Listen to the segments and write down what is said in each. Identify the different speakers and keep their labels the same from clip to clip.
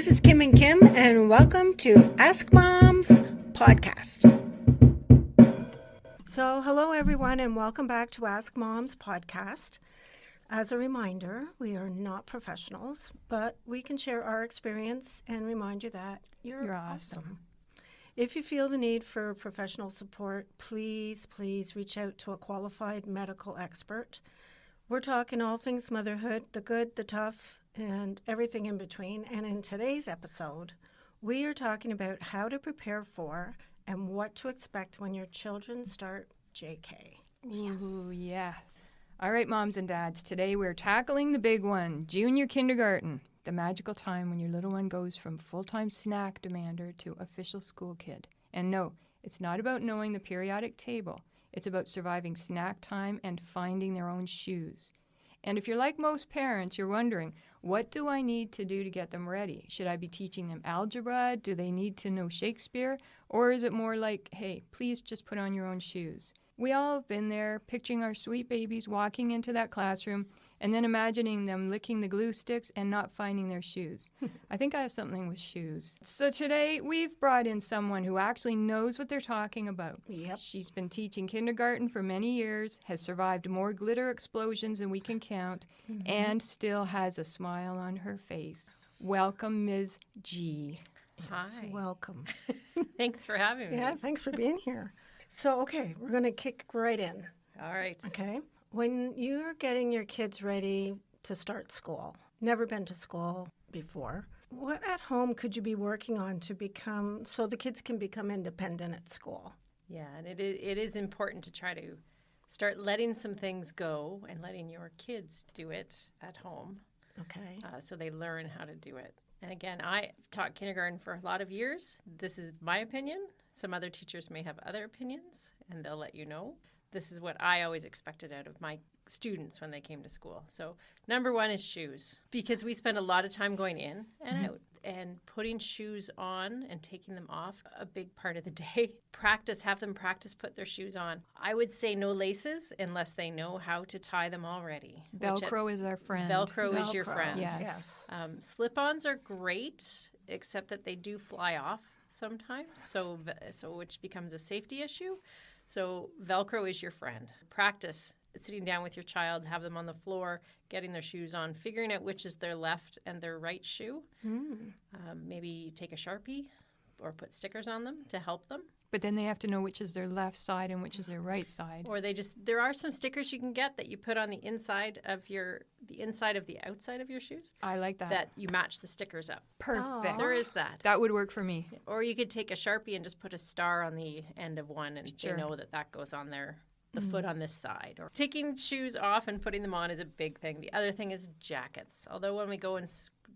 Speaker 1: is Kim and Kim, and welcome to Ask Moms podcast. So, hello everyone, and welcome back to Ask Moms podcast. As a reminder, we are not professionals, but we can share our experience and remind you that you're awesome. If you feel the need for professional support, please reach out to a qualified medical expert. We're talking all things motherhood, the good, the tough, and everything in between. And in today's episode, we are talking about how to prepare for and what to expect when your children start JK.
Speaker 2: Ooh, yes. All right, moms and dads, today we're tackling the big one, junior kindergarten, the magical time when your little one goes from full-time snack demander to official school kid. And no, it's not about knowing the periodic table. It's about surviving snack time and finding their own shoes. And if you're like most parents, you're wondering, what do I need to do to get them ready? Should I be teaching them algebra? Do they need to know Shakespeare? Or is it more like, hey, please just put on your own shoes? We all have been there, picturing our sweet babies walking into that classroom and then imagining them licking the glue sticks and not finding their shoes. I think I have something with shoes. So today we've brought in someone who actually knows what they're talking about.
Speaker 1: Yep.
Speaker 2: She's been teaching kindergarten for many years, has survived more glitter explosions than we can count, and still has a smile on her face. Welcome, Ms. G.
Speaker 3: Hi.
Speaker 1: Welcome.
Speaker 3: Thanks for having me.
Speaker 1: Yeah, thanks for being here. So, okay, we're going to kick right in.
Speaker 3: All right.
Speaker 1: Okay. When you're getting your kids ready to start school, never been to school before, what at home could you be working on to become, so the kids can become independent at school?
Speaker 3: Yeah, and it is important to try to start letting some things go and letting your kids do it at home.
Speaker 1: Okay.
Speaker 3: So they learn how to do it. And again, I taught kindergarten for a lot of years. This is my opinion. Some other teachers may have other opinions, and they'll let you know. This is what I always expected out of my students when they came to school. So number one is shoes, because we spend a lot of time going in and out and putting shoes on and taking them off a big part of the day. Have them practice, put their shoes on. I would say no laces unless they know how to tie them already.
Speaker 2: Velcro is our friend.
Speaker 3: Velcro is your friend.
Speaker 2: Yes.
Speaker 3: Slip-ons are great, except that they do fly off sometimes, so which becomes a safety issue. So Velcro is your friend. Practice sitting down with your child, have them on the floor, getting their shoes on, figuring out which is their left and their right shoe. Maybe take a Sharpie or put stickers on them to help them.
Speaker 2: But then they have to know which is their left side and which is their right side.
Speaker 3: Or there are some stickers you can get that you put on the inside of the outside of your shoes.
Speaker 2: I like that.
Speaker 3: That you match the stickers up.
Speaker 2: Perfect.
Speaker 3: There is that.
Speaker 2: That would work for me.
Speaker 3: Or you could take a Sharpie and just put a star on the end of one, and
Speaker 2: Sure.
Speaker 3: they know that goes on the foot on this side. Or taking shoes off and putting them on is a big thing. The other thing is jackets. Although when we go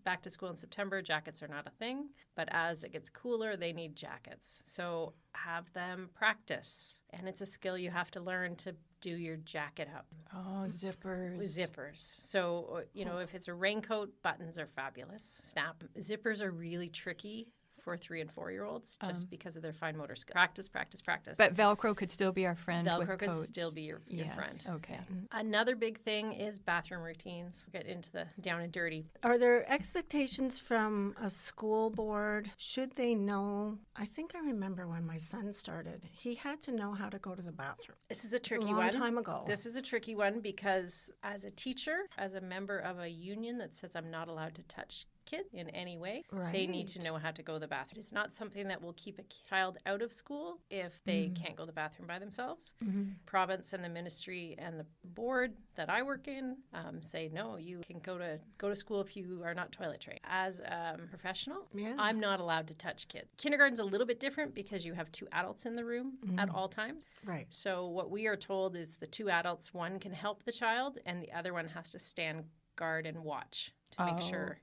Speaker 3: back to school in September, jackets are not a thing. But as it gets cooler, they need jackets. So have them practice. And it's a skill you have to learn to do your jacket up.
Speaker 2: Oh, zippers.
Speaker 3: Zippers. So, if it's a raincoat, buttons are fabulous. Snap. Zippers are really tricky for 3 and 4-year-olds just because of their fine motor skill. Practice.
Speaker 2: But Velcro could still be our friend with
Speaker 3: Velcro could
Speaker 2: coats.
Speaker 3: still be your friend.
Speaker 2: Okay.
Speaker 3: Another big thing is bathroom routines. Get into the down and dirty.
Speaker 1: Are there expectations from a school board? Should they know? I think I remember when my son started, he had to know how to go to the bathroom.
Speaker 3: This is a tricky
Speaker 1: one.
Speaker 3: one.
Speaker 1: A long time ago.
Speaker 3: This is a tricky one because as a teacher, as a member of a union that says I'm not allowed to touch kids in any way, they need to know how to go to the bathroom. It's not something that will keep a child out of school if they can't go to the bathroom by themselves. Province and the ministry and the board that I work in say, no, you can go to school if you are not toilet trained. As a professional, I'm not allowed to touch kids. Kindergarten's a little bit different because you have 2 adults in the room at all times.
Speaker 1: Right.
Speaker 3: So what we are told is the 2 adults, one can help the child and the other one has to stand guard and watch to make sure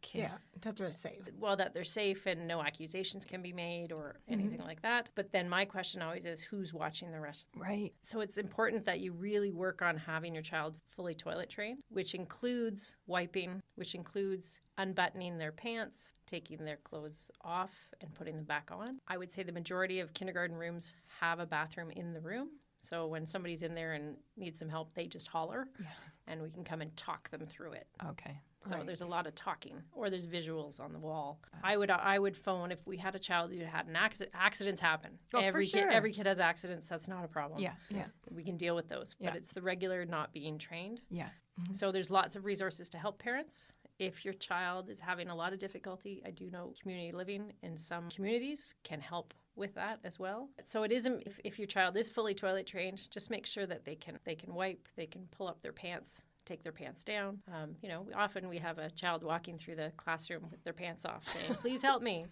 Speaker 1: that they're safe.
Speaker 3: That they're safe and no accusations can be made or anything like that. But then my question always is, who's watching the rest?
Speaker 2: Right.
Speaker 3: So it's important that you really work on having your child fully toilet trained, which includes wiping, which includes unbuttoning their pants, taking their clothes off and putting them back on. I would say the majority of kindergarten rooms have a bathroom in the room. So when somebody's in there and needs some help, they just holler and we can come and talk them through it.
Speaker 2: Okay.
Speaker 3: So
Speaker 1: Right.
Speaker 3: there's a lot of talking, or there's visuals on the wall. I would phone if we had a child who had an accident. Accidents happen.
Speaker 2: Oh, for
Speaker 3: every
Speaker 2: sure.
Speaker 3: every kid has accidents. That's not a problem.
Speaker 2: Yeah.
Speaker 1: Yeah.
Speaker 3: We can deal with those.
Speaker 2: Yeah.
Speaker 3: But it's the regular not being trained.
Speaker 2: Yeah.
Speaker 3: So there's lots of resources to help parents. If your child is having a lot of difficulty, I do know community living in some communities can help with that as well. So it isn't, if your child is fully toilet trained, just make sure that they can wipe, they can pull up their pants, take their pants down. Often we have a child walking through the classroom with their pants off saying, please help me.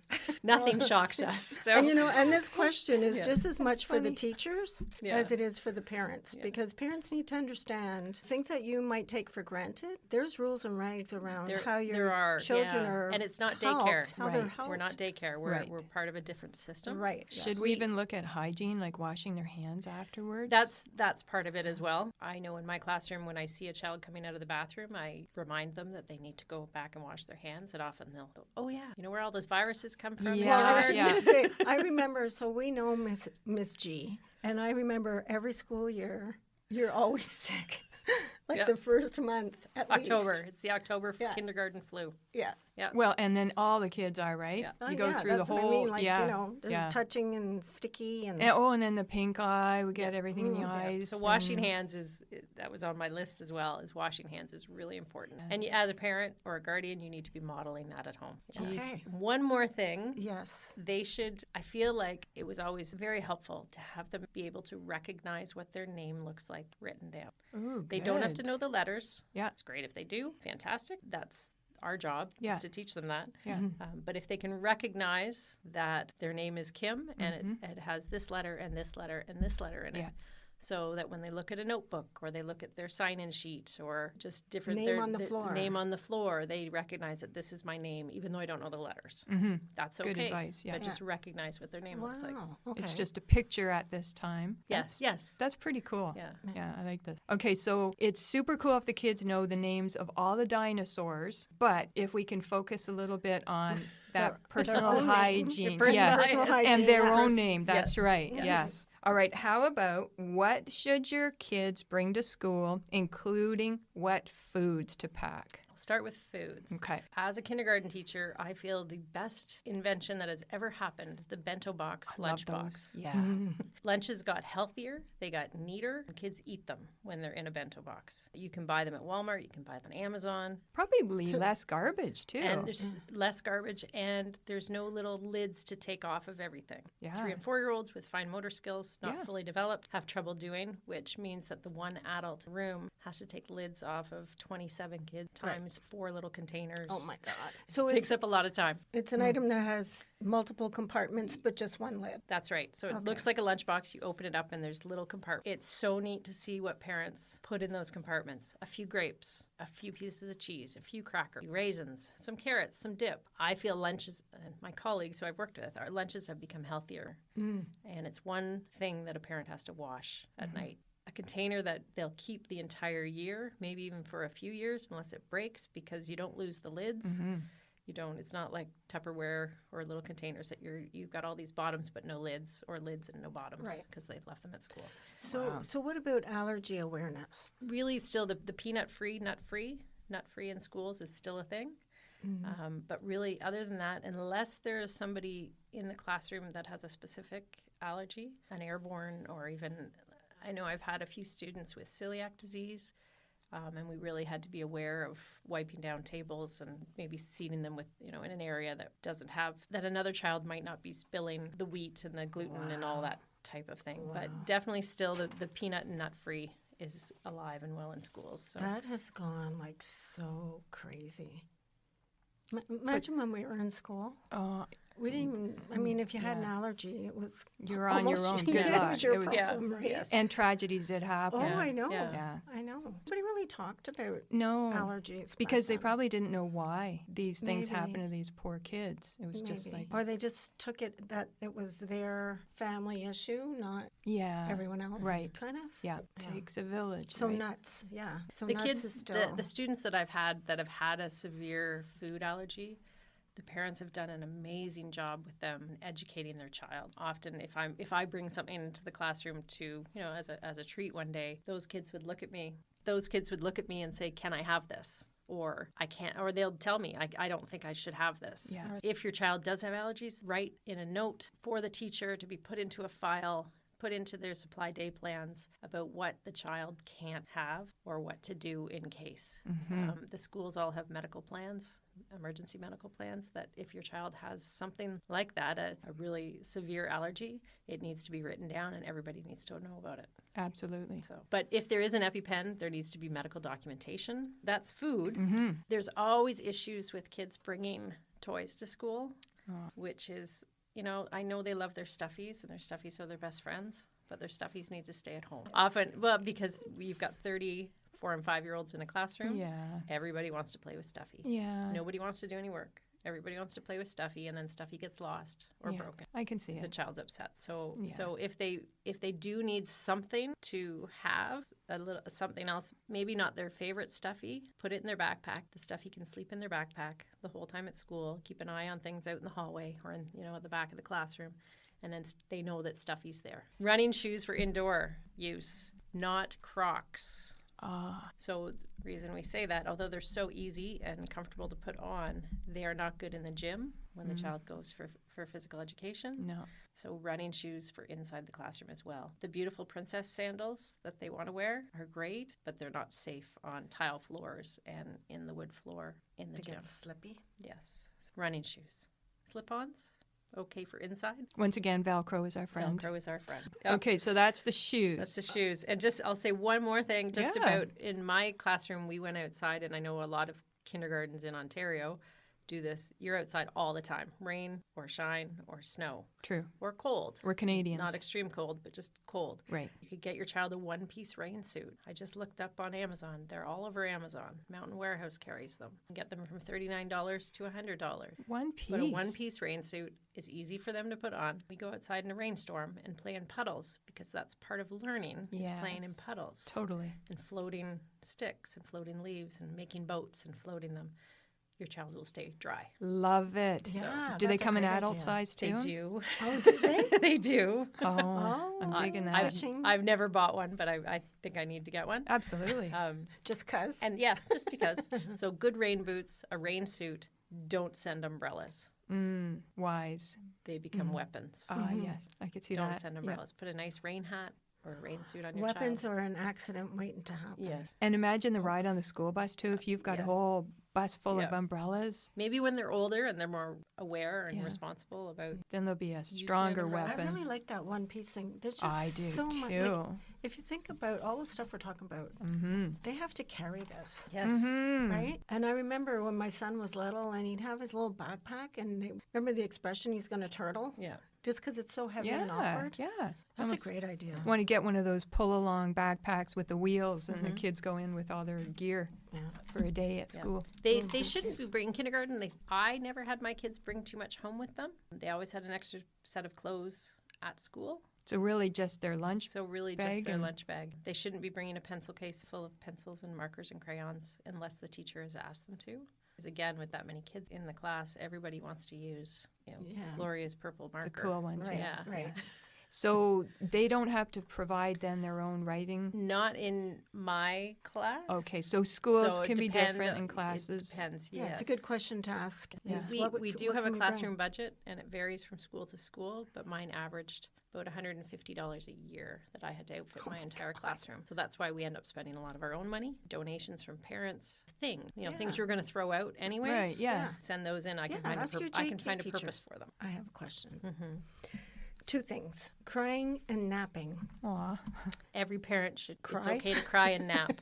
Speaker 3: Nothing shocks us. So,
Speaker 1: And this question is
Speaker 3: Yeah.
Speaker 1: just as much for the
Speaker 3: funny.
Speaker 1: teachers
Speaker 3: Yeah.
Speaker 1: as it is for the parents, because parents need to understand things that you might take for granted. There's rules and regs around how your children are
Speaker 3: and it's not
Speaker 1: helped,
Speaker 3: daycare.
Speaker 1: how they're
Speaker 2: Right.
Speaker 3: We're not
Speaker 1: helped.
Speaker 3: daycare. We're,
Speaker 2: Right.
Speaker 3: we're part of a different system.
Speaker 1: Right.
Speaker 2: Should we even look at hygiene, like washing their hands afterwards?
Speaker 3: That's part of it as well. I know in my classroom, when I see a child coming out of the bathroom, I remind them that they need to go back and wash their hands. And often they'll go, oh yeah, you know where all those viruses come from?
Speaker 2: Yeah.
Speaker 1: Well, I was just
Speaker 2: Yeah.
Speaker 1: going to say, I remember, so we know Miss G, and I remember every school year, you're always sick. Like
Speaker 3: Yeah.
Speaker 1: the first month at
Speaker 3: October.
Speaker 1: least.
Speaker 3: It's the October
Speaker 1: Yeah.
Speaker 3: kindergarten flu.
Speaker 1: Yeah.
Speaker 2: Well, and then all the kids are, right?
Speaker 3: Yeah.
Speaker 2: You go
Speaker 1: yeah,
Speaker 2: through the
Speaker 1: that's
Speaker 2: whole,
Speaker 1: what I mean. Like,
Speaker 2: yeah.
Speaker 1: they're
Speaker 2: yeah.
Speaker 1: touching and sticky and
Speaker 2: And then the pink eye, we get everything in the
Speaker 1: Mm, yeah.
Speaker 2: eyes.
Speaker 3: So washing
Speaker 2: and-
Speaker 3: hands that was on my list as well, is washing hands is really important. And as a parent or a guardian, you need to be modeling that at home.
Speaker 1: Okay.
Speaker 3: One more thing.
Speaker 1: Yes.
Speaker 3: I feel like it was always very helpful to have them be able to recognize what their name looks like written down.
Speaker 2: Ooh,
Speaker 3: They don't have to
Speaker 2: good.
Speaker 3: know the letters.
Speaker 2: Yeah.
Speaker 3: It's great if they do. Fantastic. That's our job
Speaker 2: Yeah.
Speaker 3: is to teach them that.
Speaker 2: Yeah.
Speaker 3: But if they can recognize that their name is Kim and it has this letter and this letter and this letter in
Speaker 2: Yeah.
Speaker 3: it, so that when they look at a notebook or they look at their sign-in sheet or just different
Speaker 1: Name on the floor.
Speaker 3: name on the floor, they recognize that this is my name, even though I don't know the letters. That's okay.
Speaker 2: Good advice, yeah.
Speaker 3: But just recognize what their name looks like.
Speaker 1: Wow. Okay.
Speaker 2: It's just a picture at this time.
Speaker 3: Yes.
Speaker 2: That's pretty cool.
Speaker 3: Yeah.
Speaker 2: Yeah, I like this. Okay, so it's super cool if the kids know the names of all the dinosaurs, but if we can focus a little bit on that personal
Speaker 1: own name.
Speaker 2: hygiene.
Speaker 3: Your personal
Speaker 2: Yes.
Speaker 1: Personal hygiene,
Speaker 2: And their
Speaker 1: yeah.
Speaker 2: own name. That's right.
Speaker 3: Yes.
Speaker 2: Yes. All right. How about what should your kids bring to school, including what foods to pack?
Speaker 3: I'll start with foods.
Speaker 2: Okay.
Speaker 3: As a kindergarten teacher, I feel the best invention that has ever happened is the bento box, lunch box.
Speaker 2: Yeah.
Speaker 3: Lunches got healthier, they got neater, and kids eat them when they're in a bento box. You can buy them at Walmart, you can buy them on Amazon,
Speaker 2: Probably less garbage, too.
Speaker 3: and there's less garbage, and there's no little lids to take off of everything.
Speaker 2: Yeah.
Speaker 3: 3 and 4-year-olds with fine motor skills, not
Speaker 2: Yeah.
Speaker 3: fully developed, have trouble doing, which means that the one adult room has to take lids off of 27 kids times 4 little containers.
Speaker 1: Oh my God. So
Speaker 3: It takes up a lot of time.
Speaker 1: it's an item that has multiple compartments, but just one lid.
Speaker 3: That's right. So it looks like a lunchbox. You open it up and there's little compartments. It's so neat to see what parents put in those compartments. A few grapes, a few pieces of cheese, a few crackers, raisins, some carrots, some dip. I feel lunches, and my colleagues who I've worked with, our lunches have become healthier. And it's one thing that a parent has to wash at night. A container that they'll keep the entire year, maybe even for a few years, unless it breaks, because you don't lose the lids. You don't. It's not like Tupperware or little containers that you've got all these bottoms but no lids, or lids and no bottoms,
Speaker 1: Right.
Speaker 3: because they've left them at school.
Speaker 1: So what about allergy awareness?
Speaker 3: Really, still the peanut-free, nut-free in schools is still a thing. But really, other than that, unless there is somebody in the classroom that has a specific allergy, an airborne, or even, I know I've had a few students with celiac disease, and we really had to be aware of wiping down tables and maybe seating them with, in an area that doesn't have, that another child might not be spilling the wheat and the gluten and all that type of thing. But definitely still the peanut and nut-free is alive and well in schools. So.
Speaker 1: That has gone like so crazy. Imagine when we were in school. We didn't even, I mean, if you had an allergy, it was
Speaker 2: You're on your
Speaker 1: almost-
Speaker 2: own. Good
Speaker 1: it
Speaker 2: luck.
Speaker 1: was your
Speaker 2: It was-
Speaker 1: problem, right?
Speaker 3: Yes.
Speaker 2: And tragedies did happen.
Speaker 1: Oh, I know.
Speaker 2: Yeah.
Speaker 1: I know. Nobody really talked about
Speaker 2: No.
Speaker 1: allergies.
Speaker 2: Because they
Speaker 1: back
Speaker 2: probably didn't know why these things
Speaker 1: Maybe.
Speaker 2: happen to these poor kids. It was
Speaker 1: then.
Speaker 2: just like,
Speaker 1: Or they just took it that it was their family issue, not
Speaker 2: yeah.
Speaker 1: everyone else.
Speaker 2: right.
Speaker 1: Kind of.
Speaker 2: Yeah. Takes a village.
Speaker 1: So
Speaker 2: right?
Speaker 1: nuts, yeah. So
Speaker 3: The
Speaker 1: nuts
Speaker 3: kids,
Speaker 1: is still.
Speaker 3: the students that I've had that have had a severe food allergy, the parents have done an amazing job with them in educating their child. Often, if I bring something into the classroom to, as a treat one day, those kids would look at me and say, "Can I have this?" or I can't, or they'll tell me, I don't think I should have this.
Speaker 2: Yes.
Speaker 3: If your child does have allergies, write in a note for the teacher to be put into a file, put into their supply day plans about what the child can't have or what to do in case. The schools all have medical plans, emergency medical plans, that if your child has something like that, a really severe allergy, it needs to be written down and everybody needs to know about it.
Speaker 2: Absolutely.
Speaker 3: So, but if there is an EpiPen, there needs to be medical documentation. That's food. There's always issues with kids bringing toys to school, which is, you know, I know they love their stuffies and their stuffies are their best friends, but their stuffies need to stay at home. Often, well, because we've got 30 4- and 5-year-olds in a classroom.
Speaker 2: Yeah.
Speaker 3: Everybody wants to play with Stuffy.
Speaker 2: Yeah.
Speaker 3: Nobody wants to do any work. Everybody wants to play with Stuffy, and then Stuffy gets lost or broken.
Speaker 2: I can see it.
Speaker 3: The child's upset. So if they do need something to have, something else, maybe not their favorite Stuffy, put it in their backpack. The Stuffy can sleep in their backpack the whole time at school. Keep an eye on things out in the hallway or in, at the back of the classroom, and then they know that Stuffy's there. Running shoes for indoor use, not Crocs. So the reason we say that, although they're so easy and comfortable to put on, they are not good in the gym when the child goes for physical education.
Speaker 2: No.
Speaker 3: So running shoes for inside the classroom as well. The beautiful princess sandals that they want to wear are great, but they're not safe on tile floors and in the wood floor in the gym.
Speaker 1: Get slippy.
Speaker 3: Yes. Running shoes. Slip-ons. Okay for inside.
Speaker 2: Once again, Velcro is our friend.
Speaker 3: Velcro is our friend.
Speaker 2: Okay, so that's the shoes.
Speaker 3: That's the shoes. And I'll say one more thing about in my classroom, we went outside, and I know a lot of kindergartens in Ontario do this. You're outside all the time, rain or shine or snow.
Speaker 2: True.
Speaker 3: Or cold.
Speaker 2: We're Canadians.
Speaker 3: Not extreme cold, but just cold.
Speaker 2: Right.
Speaker 3: You could get your child a one-piece rain suit. I just looked up on Amazon. They're all over Amazon. Mountain Warehouse carries them. You get them from $39 to $100.
Speaker 2: One piece.
Speaker 3: But a one-piece rain suit is easy for them to put on. We go outside in a rainstorm and play in puddles because that's part of learning is playing in puddles.
Speaker 2: Totally.
Speaker 3: And floating sticks and floating leaves and making boats and floating them. Your child will stay dry.
Speaker 2: Love it.
Speaker 1: Yeah,
Speaker 2: do they
Speaker 1: that's a
Speaker 2: come in
Speaker 1: great
Speaker 2: adult
Speaker 1: idea.
Speaker 2: size too?
Speaker 3: They do.
Speaker 1: Oh, do they?
Speaker 3: They do.
Speaker 2: Oh, I'm digging that.
Speaker 3: I've never bought one, but I think I need to get one.
Speaker 2: Absolutely.
Speaker 1: Just because?
Speaker 3: And yeah, just because. So good rain boots, a rain suit. Don't send umbrellas.
Speaker 2: Wise.
Speaker 3: They become weapons.
Speaker 2: Yes, I could see
Speaker 3: Don't
Speaker 2: that.
Speaker 3: send umbrellas. Put a nice rain hat or a rain suit on your
Speaker 1: Weapons
Speaker 3: child.
Speaker 1: or an accident waiting to happen.
Speaker 3: Yes.
Speaker 2: And imagine the ride on the school bus too. If you've got a whole bus full of
Speaker 3: Yeah.
Speaker 2: umbrellas,
Speaker 3: Maybe when they're older and they're more aware and responsible about.
Speaker 2: then there'll be a stronger
Speaker 3: umbrella.
Speaker 1: I
Speaker 2: weapon.
Speaker 1: really like that one piece thing. There's just
Speaker 2: I do
Speaker 1: so much.
Speaker 2: too.
Speaker 1: Like, if you think about all the stuff we're talking about, they have to carry this.
Speaker 3: Yes.
Speaker 1: Right? And I remember when my son was little and he'd have his little backpack and remember the expression, he's going to turtle?
Speaker 3: Yeah.
Speaker 1: Just because it's so heavy and awkward?
Speaker 2: Yeah.
Speaker 1: That's a great idea.
Speaker 2: Want to get one of those pull-along backpacks with the wheels, and the kids go in with all their gear for a day at school.
Speaker 3: They shouldn't be bringing kindergarten. I never had my kids bring too much home with them. They always had an extra set of clothes at school.
Speaker 2: So really just their lunch
Speaker 3: So really
Speaker 2: bag
Speaker 3: just their
Speaker 2: and-
Speaker 3: lunch bag. They shouldn't be bringing a pencil case full of pencils and markers and crayons unless the teacher has asked them to. Because again, with that many kids in the class, everybody wants to use Gloria's purple marker.
Speaker 2: the cool ones.
Speaker 1: Right,
Speaker 2: Yeah.
Speaker 1: right.
Speaker 2: So they don't have to provide then their own writing?
Speaker 3: Not in my class.
Speaker 2: Okay, so schools
Speaker 3: So it
Speaker 2: can be
Speaker 3: depend-
Speaker 2: different in classes.
Speaker 3: It depends,
Speaker 1: Yeah,
Speaker 3: yes.
Speaker 1: it's a good question to ask. is
Speaker 3: We do have a
Speaker 1: can we
Speaker 3: classroom
Speaker 1: bring?
Speaker 3: budget, and it varies from school to school, but mine averaged about $150 a year that I had to outfit my entire classroom. So that's why we end up spending a lot of our own money, donations from parents, things you're going to throw out anyways.
Speaker 2: Right, yeah.
Speaker 3: Send those in. I can
Speaker 1: Yeah,
Speaker 3: find
Speaker 1: ask your
Speaker 3: I can
Speaker 1: JK
Speaker 3: find a
Speaker 1: teacher.
Speaker 3: purpose for them.
Speaker 1: I have a question. Two things, crying and napping.
Speaker 2: Aw.
Speaker 3: Every parent should. It's
Speaker 1: Cry?
Speaker 3: okay to cry and nap.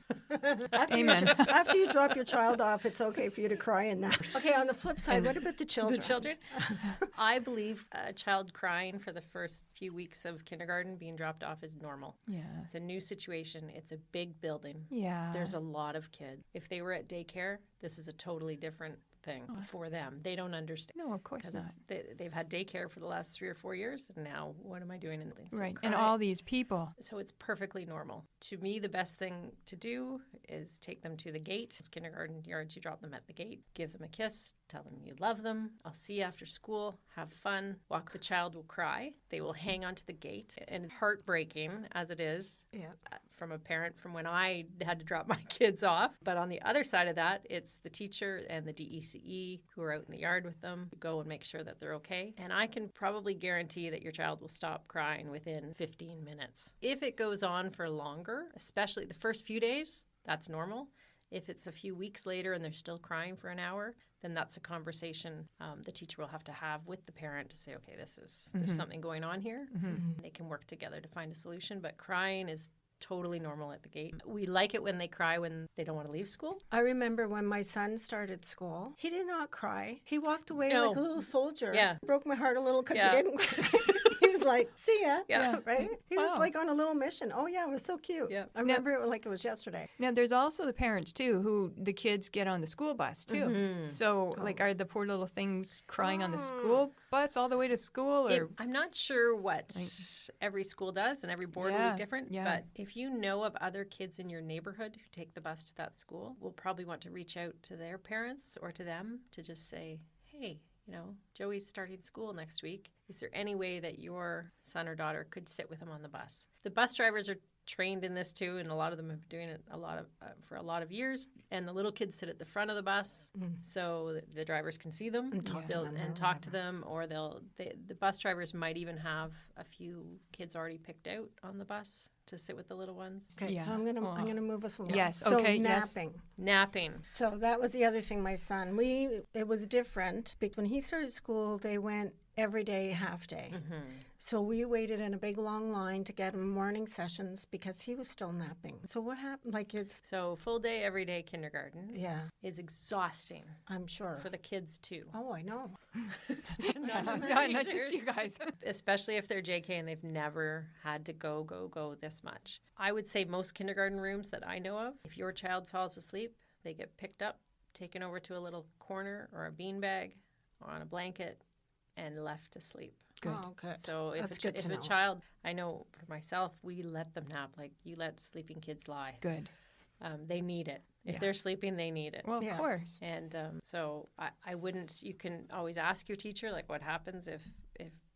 Speaker 2: Amen.
Speaker 1: After you drop your child off, it's okay for you to cry and nap. Okay, on the flip side, what about the children?
Speaker 3: The children. I believe a child crying for the first few weeks of kindergarten being dropped off is normal.
Speaker 2: Yeah.
Speaker 3: It's a new situation. It's a big building.
Speaker 2: Yeah.
Speaker 3: There's a lot of kids. If they were at daycare, this is a totally different thing for them. They don't understand.
Speaker 2: No, of course not.
Speaker 3: Because they've had daycare for the last 3 or 4 years, and now what am I doing? So
Speaker 2: Right.
Speaker 3: cry.
Speaker 2: And all these people.
Speaker 3: So it's perfectly normal. To me, the best thing to do is take them to the gate. Those kindergarten yards, you drop them at the gate, give them a kiss, tell them you love them. I'll see you after school. Have fun. Walk. The child will cry. They will hang onto the gate. And it's heartbreaking as it is from a parent from when I had to drop my kids off. But on the other side of that, it's the teacher and the DECE who are out in the yard with them, go and make sure that they're okay. And I can probably guarantee that your child will stop crying within 15 minutes. If it goes on for longer, especially the first few days, that's normal. If it's a few weeks later and they're still crying for an hour, then that's a conversation the teacher will have to have with the parent to say, okay, there's something going on here. They can work together to find a solution, but crying is totally normal at the gate. We like it when they cry when they don't want to leave school.
Speaker 1: I remember when my son started school, he did not cry. He walked away like a little soldier.
Speaker 3: Yeah.
Speaker 1: Broke my heart a little because he didn't cry. He was like, see ya.
Speaker 3: Yeah.
Speaker 1: Right? He was like on a little mission. Oh, yeah, it was so cute.
Speaker 3: Yeah.
Speaker 1: I remember it like it was yesterday.
Speaker 2: Now, there's also the parents, too, who the kids get on the school bus, too. So, like, are the poor little things crying on the school bus all the way to school? Or
Speaker 3: I'm not sure what every school does, and every board will be different.
Speaker 2: Yeah.
Speaker 3: But if you know of other kids in your neighborhood who take the bus to that school, we'll probably want to reach out to their parents or to them to just say, hey, Joey's starting school next week. Is there any way that your son or daughter could sit with him on the bus? The bus drivers are trained in this too, and a lot of them have been doing it for a lot of years. And the little kids sit at the front of the bus, so the drivers can see them
Speaker 1: And talk to them.
Speaker 3: or the bus drivers might even have a few kids already picked out on the bus to sit with the little ones.
Speaker 1: Okay, so I'm gonna move us along.
Speaker 2: Yes,
Speaker 1: so
Speaker 2: okay,
Speaker 3: Napping.
Speaker 1: So that was the other thing, my son. It was different. When he started school, they went every day, half day. So we waited in a big long line to get him morning sessions because he was still napping. So what happened?
Speaker 3: So full day, every day kindergarten is exhausting.
Speaker 1: I'm sure.
Speaker 3: For the kids too.
Speaker 1: Oh, I know.
Speaker 2: not just you guys.
Speaker 3: Especially if they're JK and they've never had to go this much. I would say most kindergarten rooms that I know of, if your child falls asleep, they get picked up, taken over to a little corner or a beanbag or on a blanket and left to sleep.
Speaker 2: Good.
Speaker 1: Oh, good.
Speaker 3: So if a child, I know for myself, we let them nap. Like you let sleeping kids lie.
Speaker 2: Good.
Speaker 3: They need it. If they're sleeping, they need it.
Speaker 2: Well, of course.
Speaker 3: And so I wouldn't, you can always ask your teacher, like what happens if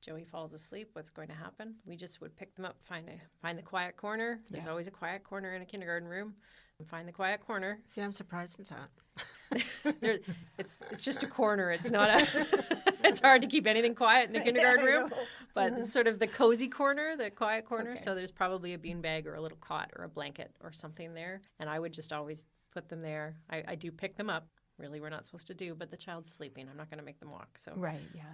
Speaker 3: Joey falls asleep, what's going to happen? We just would pick them up, find the quiet corner. There's always a quiet corner in a kindergarten room. Find the quiet corner.
Speaker 1: See, I'm surprised at that.
Speaker 3: It's just a corner. It's not a. It's hard to keep anything quiet in a kindergarten room, but it's sort of the cozy corner, the quiet corner.
Speaker 1: Okay.
Speaker 3: So there's probably a beanbag or a little cot or a blanket or something there, and I would just always put them there. I do pick them up. Really, we're not supposed to do, but the child's sleeping. I'm not going to make them walk. So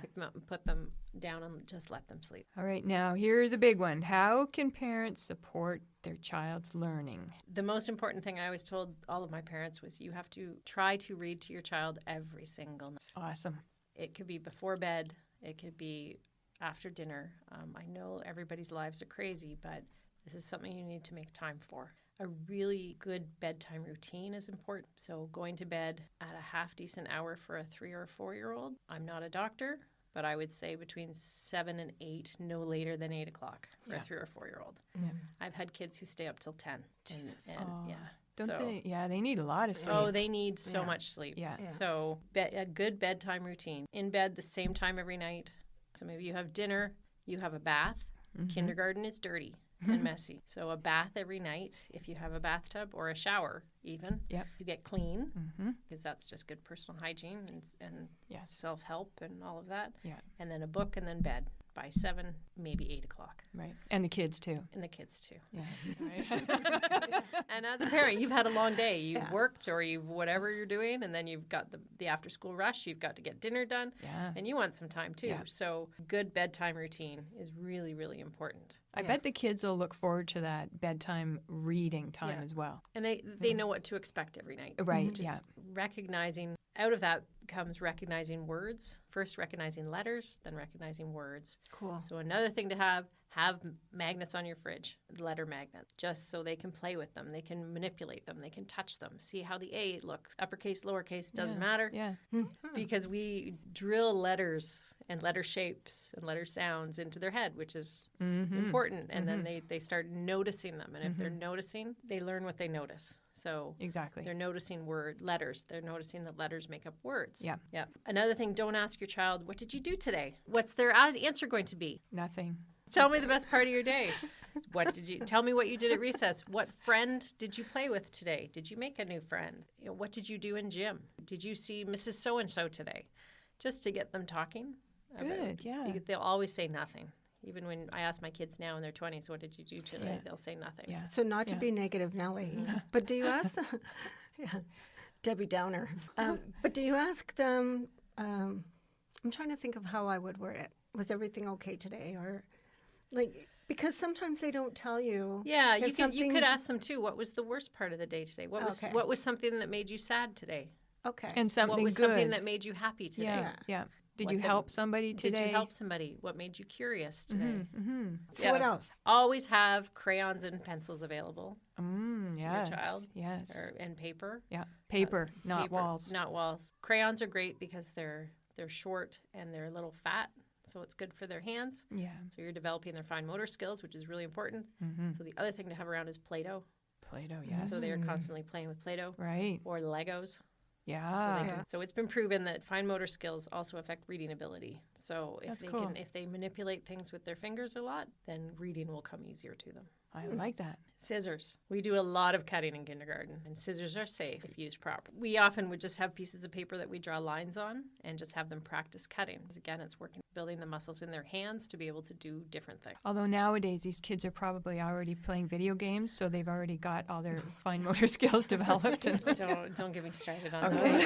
Speaker 3: pick them up and put them down and just let them sleep.
Speaker 2: All right, now here's a big one. How can parents support their child's learning?
Speaker 3: The most important thing I always told all of my parents was you have to try to read to your child every single night.
Speaker 2: Awesome.
Speaker 3: It could be before bed. It could be after dinner. I know everybody's lives are crazy, but this is something you need to make time for. A really good bedtime routine is important. So going to bed at a half decent hour for a 3 or 4-year-old. I'm not a doctor, but I would say between 7 and 8, no later than 8 o'clock for a 3 or 4-year-old. I've had kids who stay up till 10.
Speaker 1: Jesus.
Speaker 2: Don't they? Yeah, they need a lot of sleep.
Speaker 3: Oh, they need so much sleep.
Speaker 2: Yeah.
Speaker 3: So a good bedtime routine. In bed the same time every night. So maybe you have dinner, you have a bath. Kindergarten is dirty and messy. So a bath every night, if you have a bathtub or a shower even, you get clean because that's just good personal hygiene and self-help and all of that.
Speaker 2: Yeah.
Speaker 3: And then a book and then bed by 7, maybe 8 o'clock.
Speaker 2: Right. And the kids too.
Speaker 3: Yeah.
Speaker 2: Right.
Speaker 3: And as a parent, you've had a long day. You've worked or you've whatever you're doing, and then you've got the after-school rush. You've got to get dinner done, and you want some time too. Yeah. So good bedtime routine is really, really important.
Speaker 2: I bet the kids will look forward to that bedtime reading time as well.
Speaker 3: And they know what to expect every night.
Speaker 2: Right,
Speaker 3: Just recognizing, out of that comes recognizing words. First recognizing letters, then recognizing words.
Speaker 1: Cool.
Speaker 3: So another thing to have magnets on your fridge, letter magnets, just so they can play with them. They can manipulate them. They can touch them. See how the A looks. Uppercase, lowercase, doesn't matter.
Speaker 2: Yeah.
Speaker 3: Because we drill letters and letter shapes and letter sounds into their head, which is important. And then they start noticing them. And if they're noticing, they learn what they notice. So
Speaker 2: exactly,
Speaker 3: they're noticing letters. They're noticing that letters make up words.
Speaker 2: Yeah.
Speaker 3: Yeah. Another thing, don't ask your child, what did you do today? What's their answer going to be?
Speaker 2: Nothing.
Speaker 3: Tell me the best part of your day. Tell me what you did at recess. What friend did you play with today? Did you make a new friend? What did you do in gym? Did you see Mrs. So-and-so today? Just to get them talking.
Speaker 2: Good, yeah.
Speaker 3: Because they'll always say nothing. Even when I ask my kids now in their 20s, what did you do today? They'll say nothing.
Speaker 1: Yeah. So not to be negative, Nellie, but do you ask them? Debbie Downer. But do you ask them, I'm trying to think of how I would word it. Was everything okay today? Or because sometimes they don't tell you.
Speaker 3: Yeah, you could ask them too. What was the worst part of the day today? What was something that made you sad today?
Speaker 1: Okay.
Speaker 2: And something
Speaker 3: What was
Speaker 2: good.
Speaker 3: something that made you happy today?
Speaker 2: Yeah. Did you help somebody today?
Speaker 3: Did you help somebody? What made you curious today?
Speaker 1: So what else?
Speaker 3: Always have crayons and pencils available to
Speaker 2: Yes.
Speaker 3: your child.
Speaker 2: Yes.
Speaker 3: And paper.
Speaker 2: Yeah. Paper, not
Speaker 3: Paper,
Speaker 2: walls.
Speaker 3: Not walls. Crayons are great because they're short and they're a little fat, so it's good for their hands.
Speaker 2: Yeah.
Speaker 3: So you're developing their fine motor skills, which is really important. So the other thing to have around is Play-Doh.
Speaker 2: Play-Doh, yes.
Speaker 3: So they're constantly playing with Play-Doh.
Speaker 2: Right.
Speaker 3: Or Legos.
Speaker 2: Yeah.
Speaker 3: So it's been proven that fine motor skills also affect reading ability. So if they manipulate things with their fingers a lot, then reading will come easier to them.
Speaker 2: I like that.
Speaker 3: Scissors. We do a lot of cutting in kindergarten, and scissors are safe if used properly. We often would just have pieces of paper that we draw lines on and just have them practice cutting. Again, it's building the muscles in their hands to be able to do different things.
Speaker 2: Although nowadays these kids are probably already playing video games, so they've already got all their fine motor skills developed.
Speaker 3: Don't get me started on
Speaker 2: Okay.
Speaker 3: those.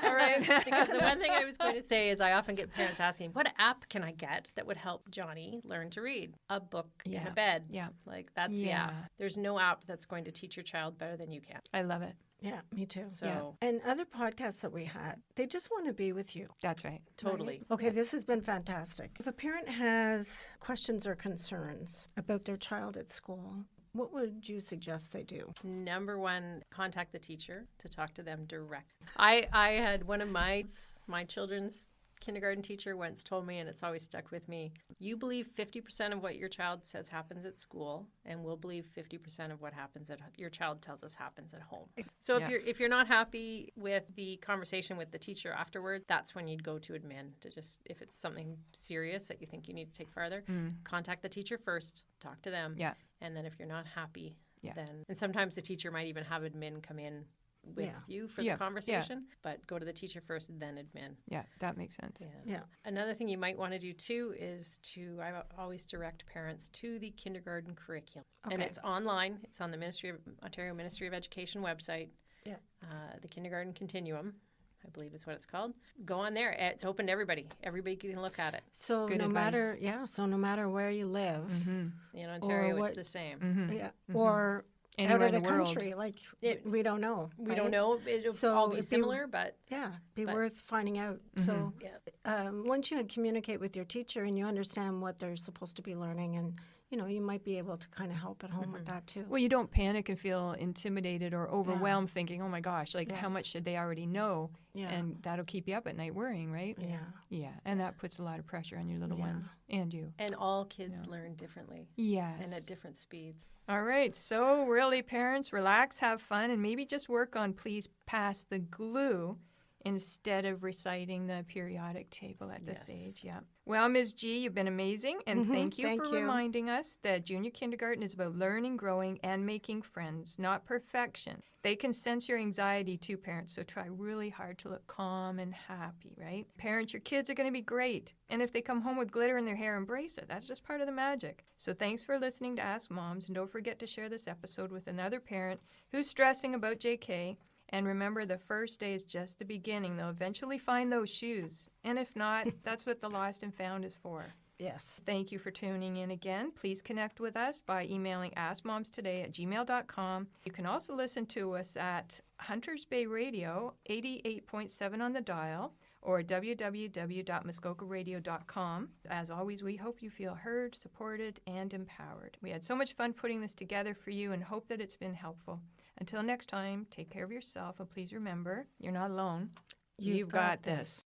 Speaker 2: All right.
Speaker 3: Because the one thing I was going to say is I often get parents asking, what app can I get that would help Johnny learn to read? A book in a bed.
Speaker 2: Yeah.
Speaker 3: That's the app. There's no app that's going to teach your child better than you can.
Speaker 2: I love it.
Speaker 1: Yeah, me too.
Speaker 3: So
Speaker 1: And other podcasts that we had, they just want to be with you.
Speaker 2: That's right.
Speaker 3: Totally.
Speaker 1: Right? Okay, this has been fantastic. If a parent has questions or concerns about their child at school, what would you suggest they do?
Speaker 3: Number one, contact the teacher to talk to them direct. I had one of my children's kindergarten teacher once told me, and it's always stuck with me, you believe 50% of what your child says happens at school, and we'll believe 50% of what your child tells us happens at home. So if you're not happy with the conversation with the teacher afterward, that's when you'd go to admin to just, if it's something serious that you think you need to take farther, contact the teacher first, talk to them, and then if you're not happy, then, and sometimes the teacher might even have admin come in with you for the conversation, but go to the teacher first, then admin.
Speaker 2: Yeah, that makes sense.
Speaker 1: Yeah.
Speaker 3: Another thing you might want to do too is I always direct parents to the kindergarten curriculum.
Speaker 1: Okay.
Speaker 3: And it's online. It's on the Ontario Ministry of Education website.
Speaker 1: Yeah.
Speaker 3: The Kindergarten Continuum, I believe is what it's called. Go on there. It's open to everybody. Everybody can look at it.
Speaker 1: So
Speaker 2: Good
Speaker 1: no
Speaker 2: advice.
Speaker 1: matter where you live,
Speaker 3: In Ontario, it's the same.
Speaker 1: or
Speaker 2: Anywhere
Speaker 1: out of
Speaker 2: in
Speaker 1: the
Speaker 2: world.
Speaker 1: country, we don't know.
Speaker 3: We don't know. It'll all be similar, but
Speaker 1: worth finding out. So once you communicate with your teacher and you understand what they're supposed to be learning, and you might be able to kind of help at home with that too.
Speaker 2: Well, you don't panic and feel intimidated or overwhelmed thinking, oh my gosh, how much should they already know?
Speaker 1: Yeah.
Speaker 2: And that'll keep you up at night worrying, right?
Speaker 1: Yeah.
Speaker 2: Yeah. And that puts a lot of pressure on your little ones and you.
Speaker 3: And all kids learn differently.
Speaker 2: Yes.
Speaker 3: And at different speeds.
Speaker 2: All right. So really, parents, relax, have fun, and maybe just work on please pass the glue instead of reciting the periodic table at this age. Yeah. Well, Ms. G, you've been amazing, and thank you for reminding us that junior kindergarten is about learning, growing, and making friends, not perfection. They can sense your anxiety too, parents, so try really hard to look calm and happy, right? Parents, your kids are going to be great, and if they come home with glitter in their hair, embrace it. That's just part of the magic. So thanks for listening to Ask Moms, and don't forget to share this episode with another parent who's stressing about JK. And remember, the first day is just the beginning. They'll eventually find those shoes. And if not, that's what the Lost and Found is for.
Speaker 1: Yes.
Speaker 2: Thank you for tuning in again. Please connect with us by emailing askmomstoday@gmail.com. You can also listen to us at Hunters Bay Radio, 88.7 on the dial, or www.muskokaradio.com. As always, we hope you feel heard, supported, and empowered. We had so much fun putting this together for you and hope that it's been helpful. Until next time, take care of yourself, and please remember, you're not alone. You've got this.